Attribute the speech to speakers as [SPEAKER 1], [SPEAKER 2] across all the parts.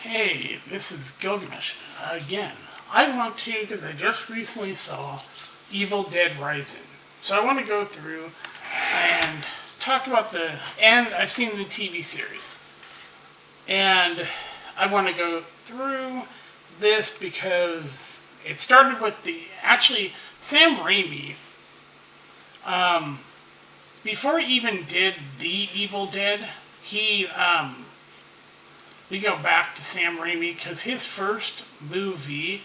[SPEAKER 1] Hey, this is Gilgamesh again. I want to, because I just recently saw Evil Dead Rising. So I want to go through and talk about and I've seen the TV series. And I want to go through this because it started with actually, Sam Raimi, before he even did The Evil Dead, we go back to Sam Raimi because his first movie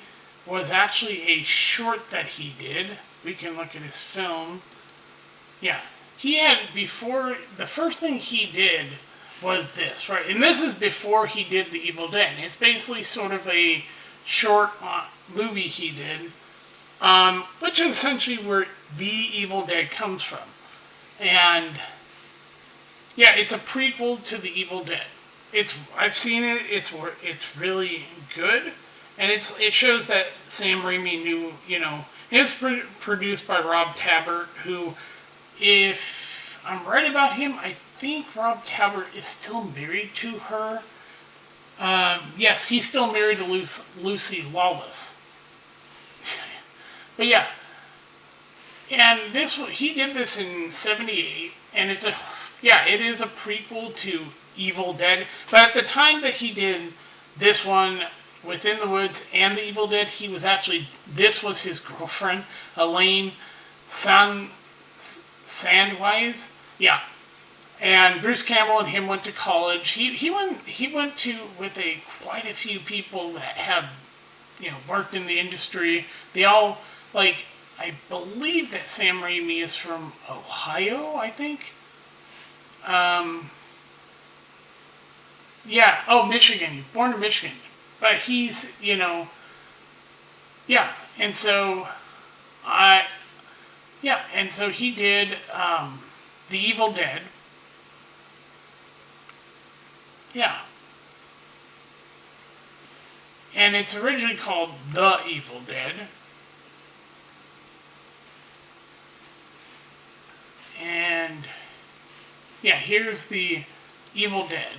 [SPEAKER 1] was actually a short that he did. We can look at his film. Yeah. He had the first thing he did was this, right? And this is before he did The Evil Dead. It's basically sort of a short movie he did, which is essentially where The Evil Dead comes from. And yeah, it's a prequel to The Evil Dead. I've seen it. It's really good, and it shows that Sam Raimi knew. It was produced by Rob Tappert, who, if I'm right about him, I think Rob Tappert is still married to her. Yes, he's still married to Lucy Lawless. But yeah, and he did this in '78, and it is a prequel to Evil Dead. But at the time that he did this one, Within the Woods and The Evil Dead, this was his girlfriend, Elaine Sandweiss. Yeah. And Bruce Campbell and him went to college. He went to with quite a few people that have, worked in the industry. They all, I believe that Sam Raimi is from Ohio, I think. Yeah. Oh, Michigan. Born in Michigan. But he's, yeah. And so, he did The Evil Dead. Yeah. And it's originally called The Evil Dead. And, yeah, here's The Evil Dead.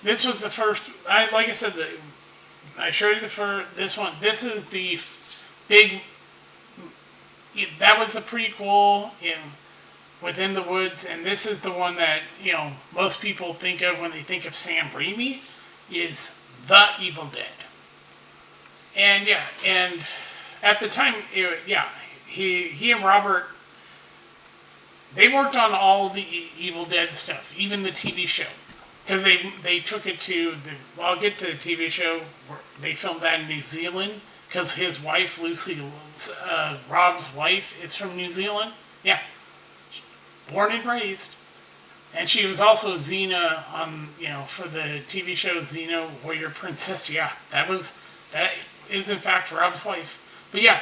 [SPEAKER 1] This was the first. Like I said, I showed you this one. This is the big. That was the prequel in Within the Woods, and this is the one that most people think of when they think of Sam Raimi, is The Evil Dead. And yeah, and at the time, he and Robert, they worked on all the Evil Dead stuff, even the TV show. Because they took it to I'll get to the TV show. They filmed that in New Zealand. Because his wife, Rob's wife, is from New Zealand. Yeah. Born and raised. And she was also Xena on, for the TV show Xena Warrior Princess. Yeah, that is in fact Rob's wife. But yeah.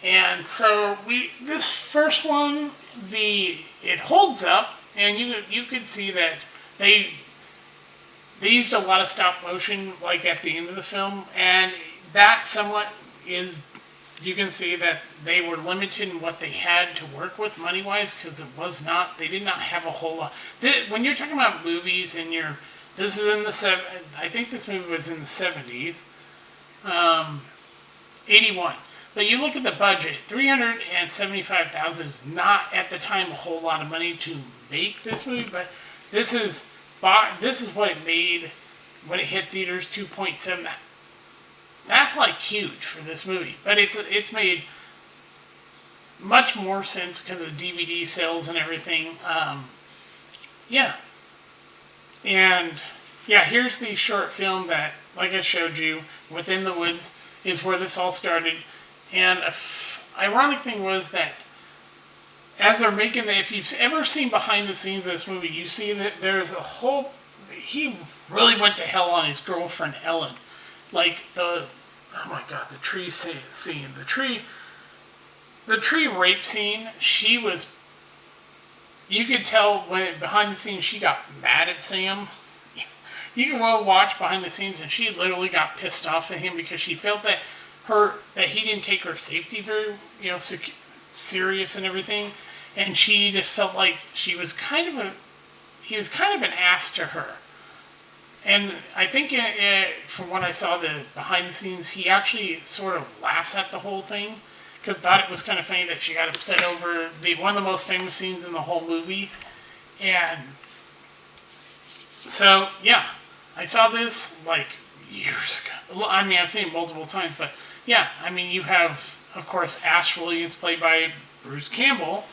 [SPEAKER 1] And so this first one, it holds up. And you could see that they used a lot of stop motion, at the end of the film, and that somewhat you can see that they were limited in what they had to work with money-wise, because they did not have a whole lot. When you're talking about movies, this is in I think this movie was in the 70s, 81. But you look at the budget, $375,000 is not, at the time, a whole lot of money to make this movie, but this is what it made when it hit theaters, 2.7. That's huge for this movie, but it's made much more sense because of DVD sales and everything. Yeah, and yeah, here's the short film that, like I showed you, Within the Woods is where this all started. And ironic thing was that, as they're making if you've ever seen behind the scenes of this movie, you see that there's he really went to hell on his girlfriend Ellen. Oh my god, the tree scene. The tree rape scene, you could tell when behind the scenes she got mad at Sam. You can watch behind the scenes, and she literally got pissed off at him because she felt that he didn't take her safety very, serious and everything, and she just felt like he was kind of an ass to her. And I think from what I saw the behind the scenes, he actually sort of laughs at the whole thing because thought it was kind of funny that she got upset over the one of the most famous scenes in the whole movie. And so yeah, I saw this like years ago. I mean, I've seen it multiple times, but yeah, I mean, you have of course Ash Williams played by Bruce Campbell,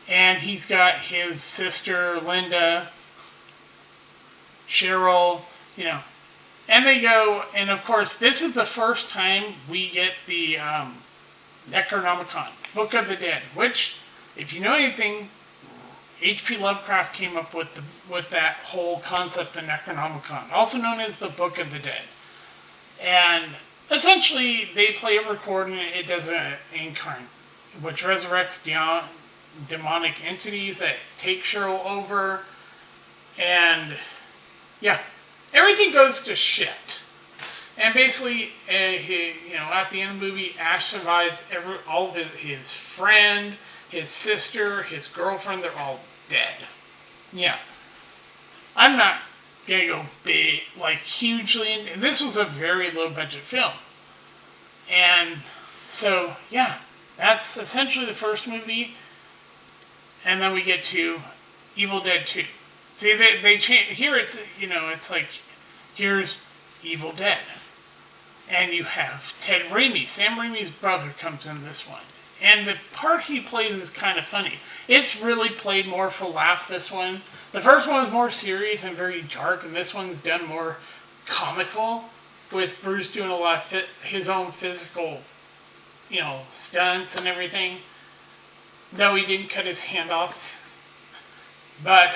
[SPEAKER 1] and he's got his sister Linda, Cheryl, you know, and they go, and of course, this is the first time we get the Necronomicon, Book of the Dead, which, if you know anything, H.P. Lovecraft came up with that whole concept of Necronomicon, also known as the Book of the Dead. And essentially, they play a recording, it does an incarnate, which resurrects demonic entities that take Cheryl over, and yeah, everything goes to shit. And basically, at the end of the movie, Ash survives all of his friend, his sister, his girlfriend, they're all dead. Yeah. I'm not going to go big, like hugely, and this was a very low budget film. And so, yeah, that's essentially the first movie. And then we get to Evil Dead 2. See, they change, here it's like, here's Evil Dead. And you have Ted Raimi, Sam Raimi's brother, comes in this one. And the part he plays is kind of funny. It's really played more for laughs, this one. The first one was more serious and very dark, and this one's done more comical, with Bruce doing a lot of his own physical, stunts and everything. No, he didn't cut his hand off. But,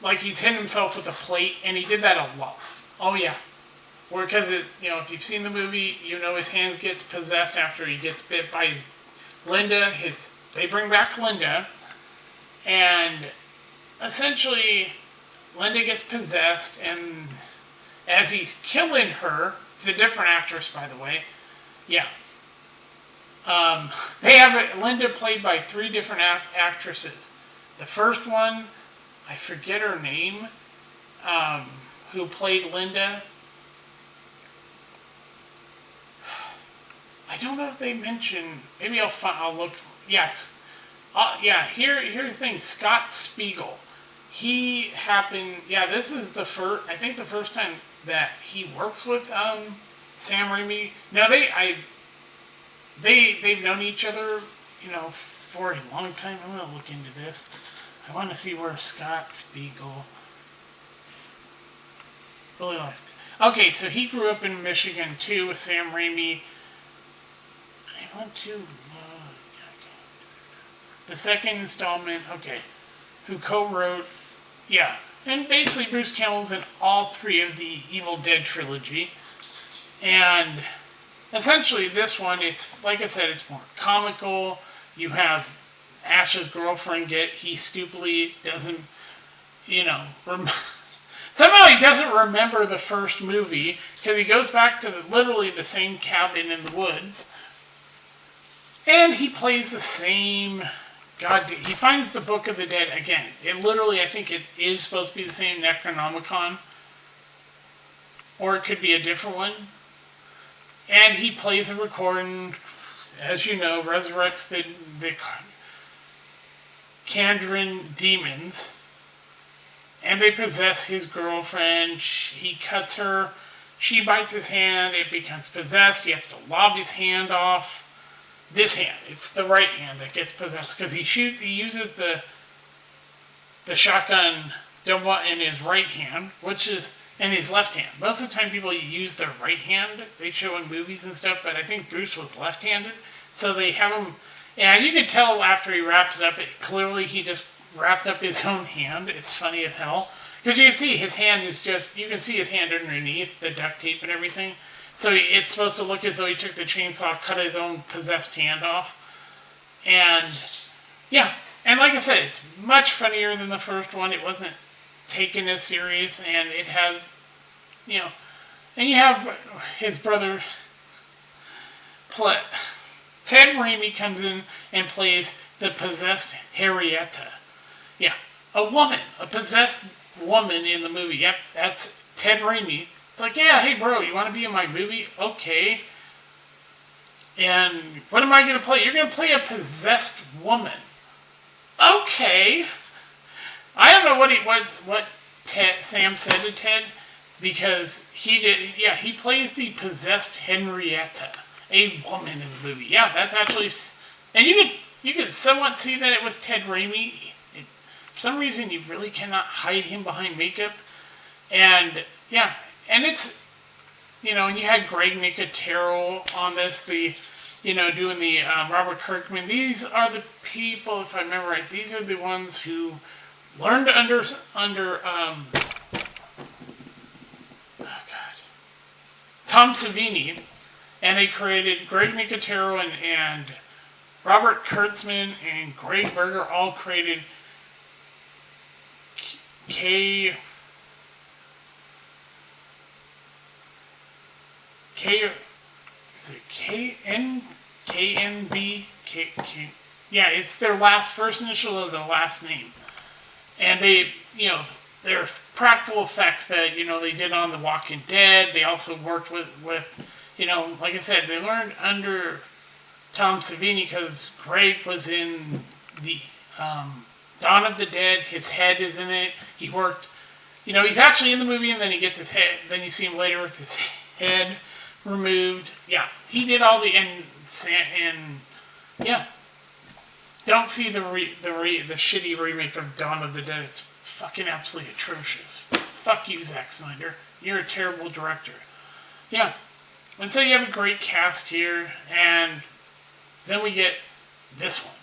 [SPEAKER 1] like he's hit himself with a plate, and he did that a lot. Oh yeah. Or because if you've seen the movie, his hand gets possessed after he gets bit by his Linda. They bring back Linda, and essentially, Linda gets possessed, and as he's killing her, it's a different actress, by the way. Yeah. They have Linda played by 3 different actresses. The first one, I forget her name, who played Linda. I don't know if they mention. Maybe I'll look. Yes. Here's the thing. Scott Spiegel. He happened. Yeah, this is the first. I think the first time that he works with Sam Raimi. No, they've known each other, for a long time. I'm gonna look into this. I want to see where Scott Spiegel. Really like. Okay, so he grew up in Michigan too with Sam Raimi. I want to. The second installment. Okay, who co-wrote? Yeah, and basically Bruce Campbell's in all 3 of the Evil Dead trilogy, and essentially this one, it's like I said, it's more comical. You have Ash's girlfriend he stupidly doesn't, somehow he doesn't remember the first movie because he goes back to literally the same cabin in the woods, and he plays the same. He finds the Book of the Dead again. It literally, I think it is supposed to be the same Necronomicon, or it could be a different one. And he plays a recording, as you know, resurrects the Kandran demons, and they possess his girlfriend. He cuts her, she bites his hand, it becomes possessed, he has to lob his hand off. This hand, it's the right hand that gets possessed, because he uses the shotgun in his right hand, which is in his left hand. Most of the time people use their right hand, they show in movies and stuff, but I think Bruce was left-handed, so they have him, and you can tell after he wrapped it up, clearly he just wrapped up his own hand. It's funny as hell, because you can see his hand is you can see his hand underneath the duct tape and everything, so it's supposed to look as though he took the chainsaw, cut his own possessed hand off, and yeah, and like I said, it's much funnier than the first one. It wasn't taken as serious, and it has, and you have his brother, Ted Raimi comes in and plays the possessed Henrietta. Yeah, a woman, a possessed woman in the movie. Yep, that's Ted Raimi. It's like, yeah, hey bro, you want to be in my movie? Okay. And what am I going to play? You're going to play a possessed woman. Okay. I don't know what Sam said to Ted, because he plays the possessed Henrietta, a woman in the movie. Yeah, that's actually, and you could somewhat see that it was Ted Raimi. For some reason, you really cannot hide him behind makeup, and yeah, and it's, and you had Greg Nicotero on this, doing the Robert Kirkman. These are the people, if I remember right, these are the ones who learned under Tom Savini, and they created Greg Nicotero and Robert Kurtzman and Greg Berger all created K is it KNB? Yeah, it's their first initial of the last name. And they, their practical effects that, they did on The Walking Dead. They also worked with like I said, they learned under Tom Savini because Greg was in the Dawn of the Dead. His head is in it. He worked, he's actually in the movie, and then he gets his head, then you see him later with his head removed. Yeah, he did all the, and yeah. Don't see the shitty remake of Dawn of the Dead. It's fucking absolutely atrocious. Fuck you, Zack Snyder. You're a terrible director. Yeah. And so you have a great cast here, and then we get this one.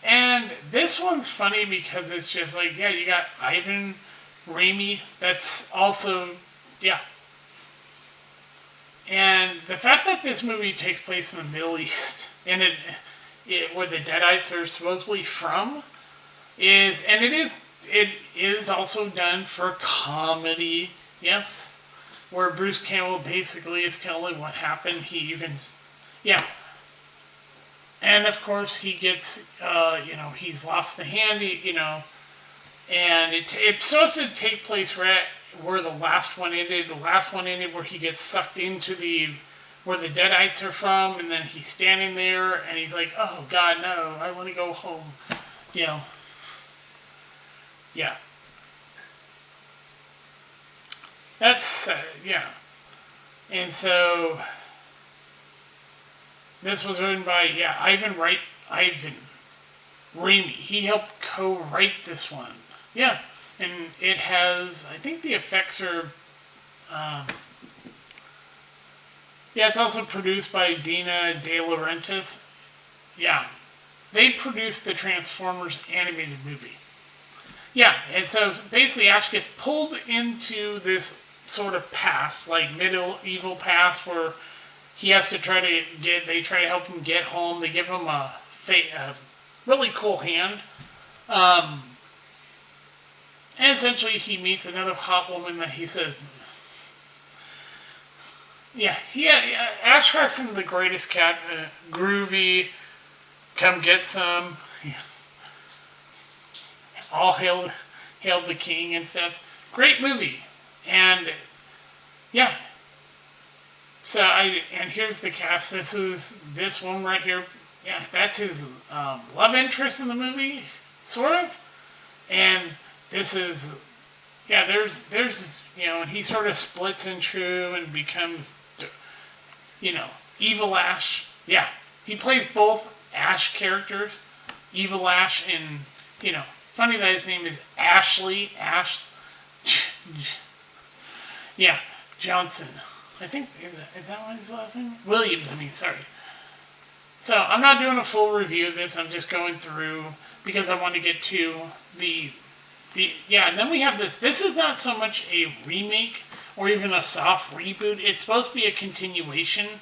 [SPEAKER 1] And this one's funny because it's just like, yeah, you got Ivan Raimi. That's also, yeah. And the fact that this movie takes place in the Middle East, and where the Deadites are supposedly from, it is also done for comedy, yes, where Bruce Campbell basically is telling what happened. And of course he gets, he's lost the hand, and it's supposed to take place where the last one ended. The last one ended where he gets sucked into where the Deadites are from, and then he's standing there, and he's like, oh, God, no, I want to go home. Yeah. That's, yeah. And so, this was written by, Ivan Raimi. He helped co-write this one. Yeah. And it has, I think the effects are, it's also produced by Dina De Laurentiis. Yeah. They produced the Transformers animated movie. Yeah, and so basically Ash gets pulled into this sort of past, like medieval past, where he has to they try to help him get home. They give him a really cool hand. And essentially he meets another hot woman that he says, Ash has some of the greatest cat, groovy, come get some, all hail the king and stuff. Great movie. And, yeah. So, and here's the cast. This one right here, that's his love interest in the movie, sort of. And this is, there's, and he sort of splits into and becomes, Evil Ash. Yeah, he plays both Ash characters, Evil Ash, and, funny that his name is Ashley, Johnson. I think, is that what his last name? Williams, sorry. So, I'm not doing a full review of this, I'm just going through, because I want to get to and then we have this. This is not so much a remake, or even a soft reboot. It's supposed to be a continuation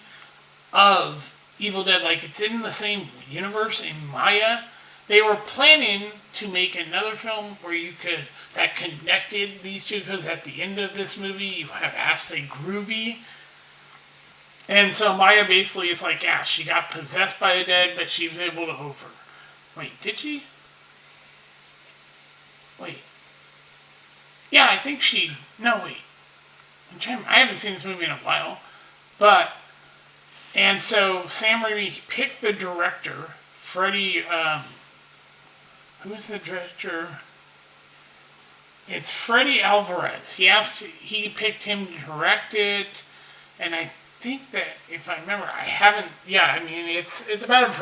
[SPEAKER 1] of Evil Dead, like it's in the same universe in Maya. They were planning to make another film that connected these two, because at the end of this movie you have Ash say groovy. And so Maya basically is like Ash. She got possessed by the dead, but she was able to Wait, did she? Wait. Yeah, I think she. No, wait. I haven't seen this movie in a while. But. And so Sam Raimi picked the director, Freddie. Who's the director? It's Freddie Alvarez. He picked him to direct it, and I think that if I remember, I haven't. Yeah, I mean, it's about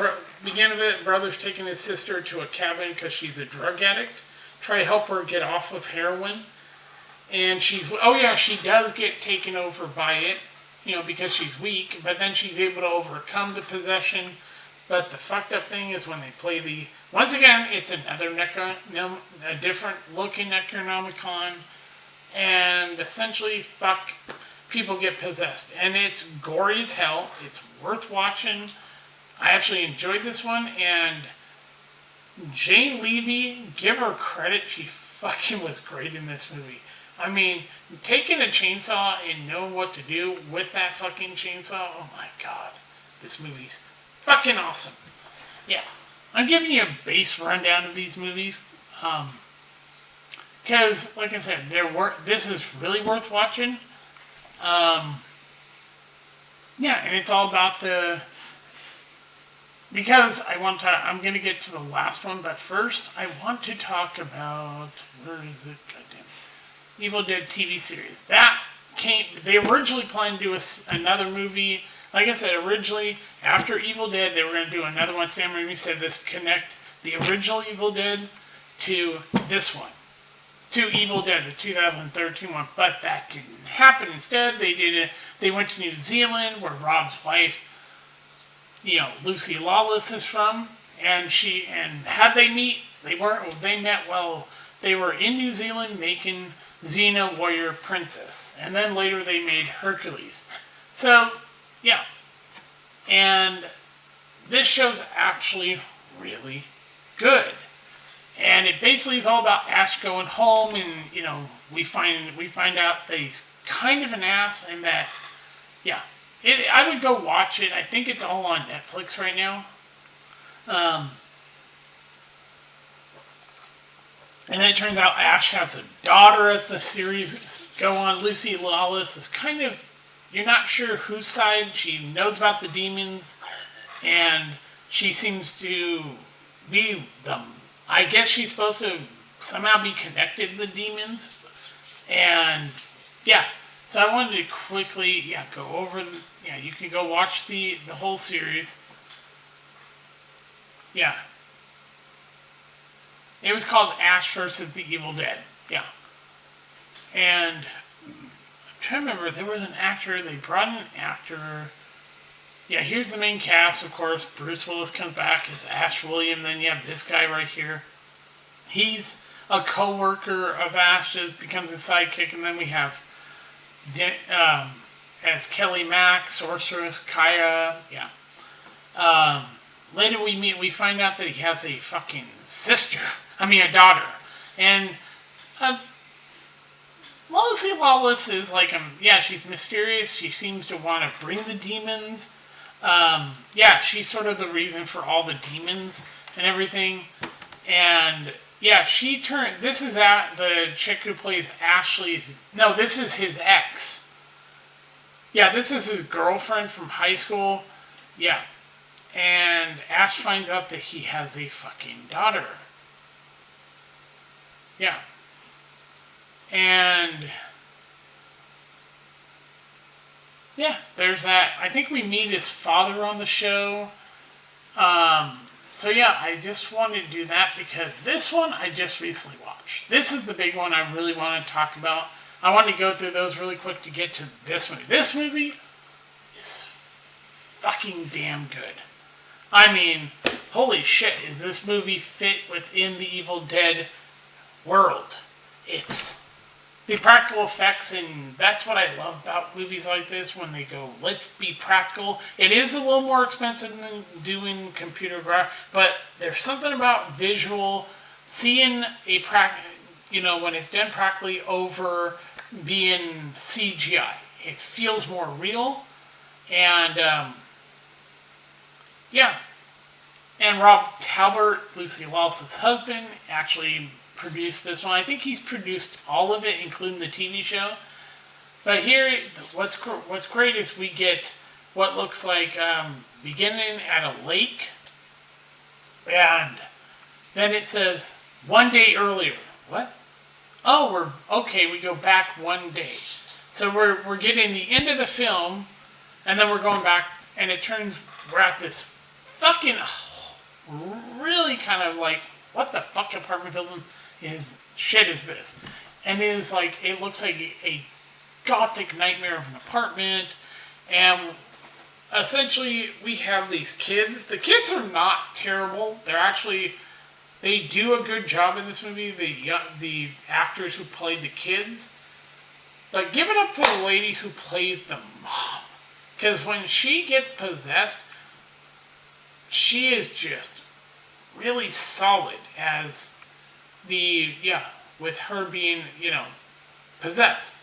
[SPEAKER 1] beginning of it. Brother's taking his sister to a cabin because she's a drug addict, try to help her get off of heroin, and she does get taken over by it, because she's weak, but then she's able to overcome the possession. But the fucked up thing is when they play once again, it's another a different looking Necronomicon, and essentially, people get possessed. And it's gory as hell. It's worth watching. I actually enjoyed this one, and Jane Levy, give her credit, she fucking was great in this movie. I mean, taking a chainsaw and knowing what to do with that fucking chainsaw, oh my god, this movie's fucking awesome. Yeah, I'm giving you a base rundown of these movies, because, like I said, this is really worth watching. Yeah, and it's all about because I'm going to get to the last one, but first, I want to talk about, where is it? Goddamn. Evil Dead TV series. They originally planned to do another movie. Like I said, originally, after Evil Dead, they were going to do another one. Sam Raimi said connect the original Evil Dead to this one. To Evil Dead, the 2013 one. But that didn't happen. Instead, they went to New Zealand, where Rob's wife, Lucy Lawless is from. And had they meet, they met while they were in New Zealand making Xena Warrior Princess. And then later they made Hercules. So, yeah. And this show's actually really good. And it basically is all about Ash going home, and, we find out that he's kind of an ass, and that, yeah. I would go watch it. I think it's all on Netflix right now. And then it turns out Ash has a daughter as the series go on. Lucy Lawless is kind of, you're not sure whose side. She knows about the demons, and she seems to be them. I guess she's supposed to somehow be connected to the demons. And, yeah. So I wanted to quickly, go over, you can go watch the whole series. Yeah. It was called Ash vs. the Evil Dead. Yeah. And I'm trying to remember, there was an actor, they brought in an actor. Yeah, here's the main cast, of course. Bruce Willis comes back as Ash William. Then you have this guy right here. He's a co-worker of Ash's, becomes his sidekick. And then we have, as Kelly Mack, Sorceress, Kaya. Yeah. Later we find out that he has a fucking a daughter. And Lucy Lawless is like, she's mysterious. She seems to want to bring the demons. She's sort of the reason for all the demons and everything. And, this is the chick who plays Ashley's, no, this is his ex. Yeah, this is his girlfriend from high school. Yeah. And Ash finds out that he has a fucking daughter. Yeah. And yeah, there's that. I think we meet his father on the show. So yeah, I just wanted to do that because this one I just recently watched. This is the big one I really want to talk about. I want to go through those really quick to get to this movie. This movie is fucking damn good. I mean, holy shit, is this movie fit within the Evil Dead world? It's the practical effects, and that's what I love about movies like this, when they go, let's be practical. It is a little more expensive than doing computer graphics, but there's something about visual, seeing when it's done practically over being CGI. It feels more real, and and Rob Talbot, Lucy Lawless' husband, actually produced this one. I think he's produced all of it, including the TV show. But here, what's great is we get what looks like beginning at a lake, and then it says 1 day earlier. What? Oh, we go back 1 day. So we're getting the end of the film, and then we're going back, and we're at this fucking really kind of like, what the fuck apartment building is this? And it looks like a gothic nightmare of an apartment, and essentially we have these kids. The kids are not terrible. They do a good job in this movie, the actors who played the kids. But give it up to the lady who plays the mom. Because when she gets possessed, she is just really solid as with her being, possessed.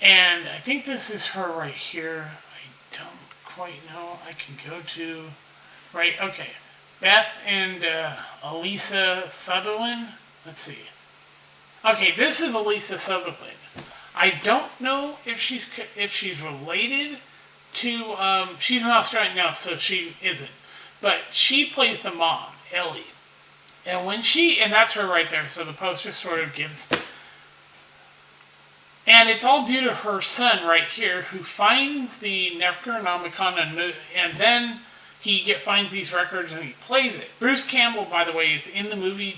[SPEAKER 1] And I think this is her right here. I don't quite know. I can go to... Right, okay. Beth and Elisa Sutherland. Let's see. Okay, this is Elisa Sutherland. I don't know if she's related to... she's an Australian now, so she isn't. But she plays the mom, Ellie. And and that's her right there, so the poster sort of gives... And it's all due to her son right here, who finds the Necronomicon, and then finds these records and he plays it. Bruce Campbell, by the way, is in the movie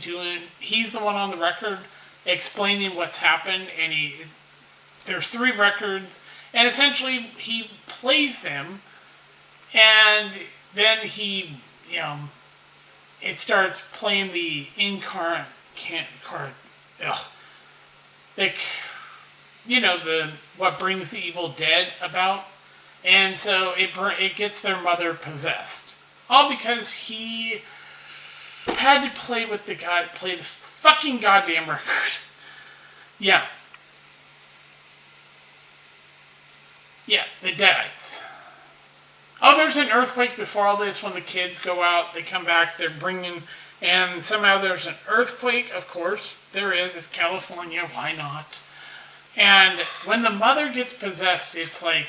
[SPEAKER 1] he's the one on the record explaining what's happened, and there's 3 records, and essentially he plays them, and then it starts playing the what brings the evil dead about, and so it gets their mother possessed, all because he had to play the fucking goddamn record. Yeah, the Deadites. Oh, there's an earthquake before all this. When the kids go out, they come back, and somehow there's an earthquake. Of course, there is. It's California. Why not? And when the mother gets possessed, it's like,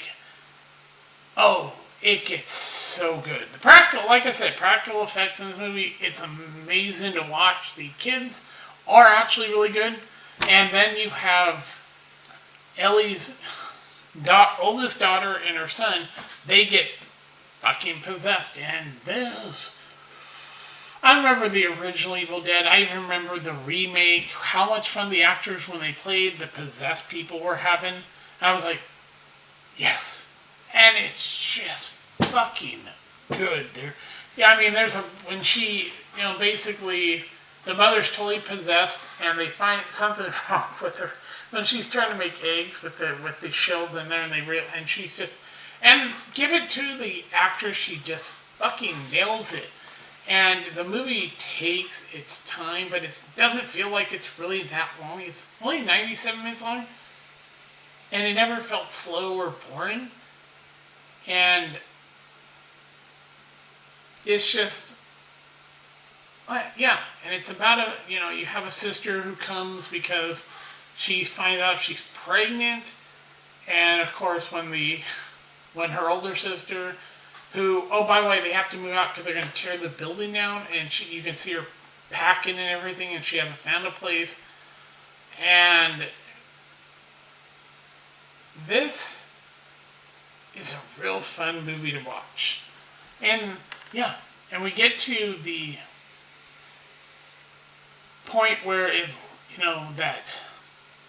[SPEAKER 1] oh, it gets so good. Like I said, practical effects in this movie, it's amazing to watch. The kids are actually really good. And then you have Ellie's oldest daughter and her son, they get fucking possessed. And I remember the original Evil Dead. I even remember the remake. How much fun the actors, when they played the possessed people, were having. I was like, yes. And it's just fucking good. When she, basically, the mother's totally possessed, and they find something wrong with her when she's trying to make eggs with the shells in there, and she's just, and give it to the actress, she just fucking nails it. And the movie takes its time, but it doesn't feel like it's really that long. It's only 97 minutes long, and it never felt slow or boring. And it's just, and it's about you have a sister who comes because she finds out she's pregnant, and of course when her older sister, who, oh, by the way, they have to move out because they're going to tear the building down, and you can see her packing and everything, and she hasn't found a place. And this is a real fun movie to watch. And, and we get to the point where that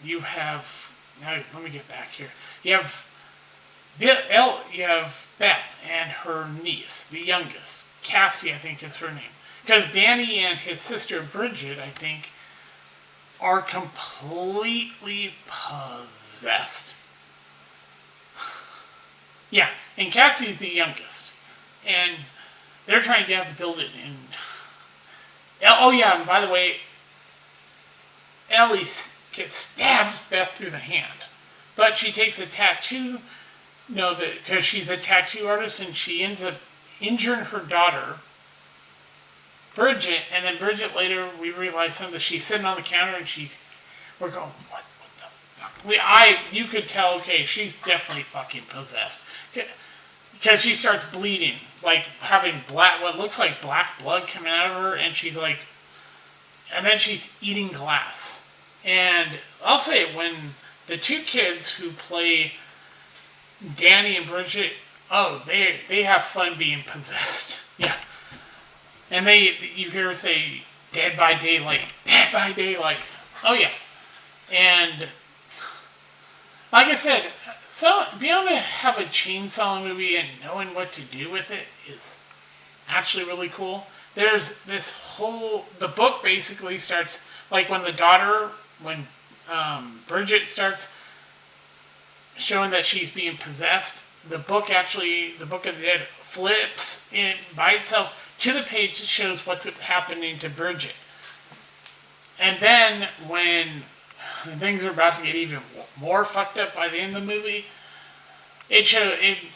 [SPEAKER 1] you have, now let me get back here. You have Beth and her niece, the youngest. Cassie, I think, is her name. Because Danny and his sister Bridget, I think, are completely possessed. Yeah, and Cassie's the youngest. And they're trying to get out of the building. And and by the way, Ellie stabs Beth through the hand. But she takes a tattoo, because she's a tattoo artist, and she ends up injuring her daughter. Bridget, and then Bridget later we realize that she's sitting on the counter and we're going, what the fuck? You could tell, okay, she's definitely fucking possessed. Because she starts bleeding, like having what looks like black blood coming out of her, and she's like, and then she's eating glass. And I'll say it, when the two kids who play Danny and Bridget, oh, they have fun being possessed. Yeah. And you hear her say, Dead by Daylight, Dead by Daylight. Oh yeah. And like I said, so being able to have a chainsaw movie and knowing what to do with it is actually really cool. There's this the book basically starts, like when Bridget starts showing that she's being possessed, the book of the Dead flips in by itself to the page that shows what's happening to Bridget. And then when things are about to get even more fucked up by the end of the movie, it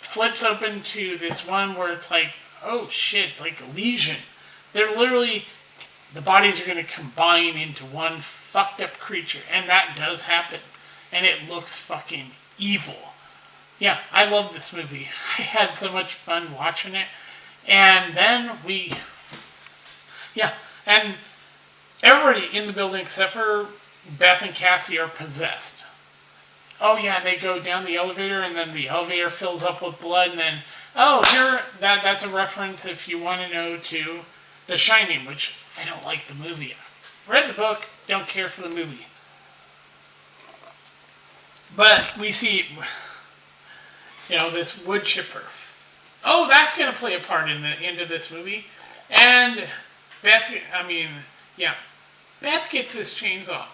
[SPEAKER 1] flips open to this one where it's like, oh shit, it's like a lesion. They're literally, the bodies are going to combine into one fucked up creature, and that does happen. And it looks fucking evil. Yeah, I love this movie. I had so much fun watching it. And then and everybody in the building except for Beth and Cassie are possessed. Oh yeah, they go down the elevator, and then the elevator fills up with blood, and then, that's a reference, if you want to know, to The Shining, which I don't like the movie. Read the book, don't care for the movie. But we see, this wood chipper. Oh, that's going to play a part in the end of this movie. And Beth gets this chainsaw.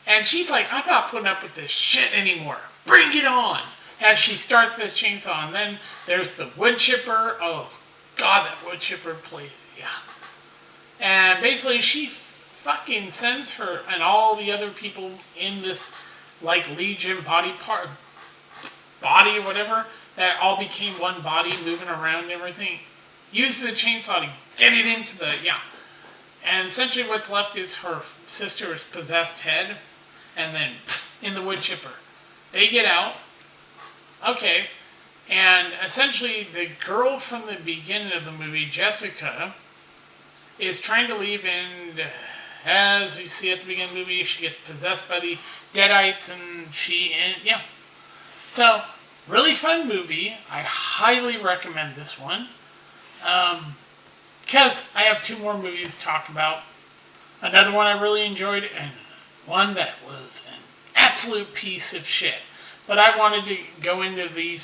[SPEAKER 1] And she's like, I'm not putting up with this shit anymore. Bring it on! As she starts the chainsaw. And then there's the wood chipper. Oh, God, that wood chipper played. Yeah. And basically, she fucking sends her and all the other people in this, like, Legion body or whatever, that all became one body, moving around and everything. Use the chainsaw to get it into and essentially what's left is her sister's possessed head, and then in the wood chipper. They get out. Okay. And essentially the girl from the beginning of the movie, Jessica, is trying to leave, and as we see at the beginning of the movie, she gets possessed by the Deadites, and So, really fun movie. I highly recommend this one. Because I have two more movies to talk about. Another one I really enjoyed, and one that was an absolute piece of shit. But I wanted to go into the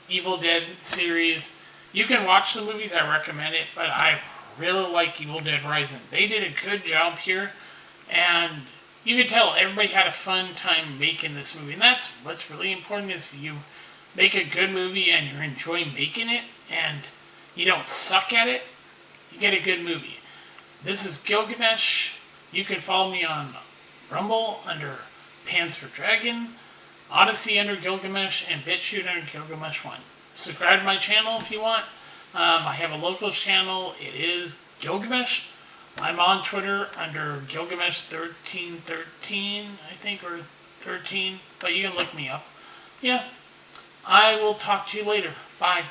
[SPEAKER 1] Evil Dead series. You can watch the movies, I recommend it, but I really like Evil Dead Rising. They did a good job here, and you can tell everybody had a fun time making this movie. And that's what's really important, is if you make a good movie and you enjoy making it, and you don't suck at it, you get a good movie. This is Gilgamesh. You can follow me on Rumble under Pans for Dragon, Odyssey under Gilgamesh, and BitChute under Gilgamesh1. Subscribe to my channel if you want. I have a local channel. It is Gilgamesh. I'm on Twitter under Gilgamesh1313, I think, or 13, but you can look me up. Yeah. I will talk to you later. Bye.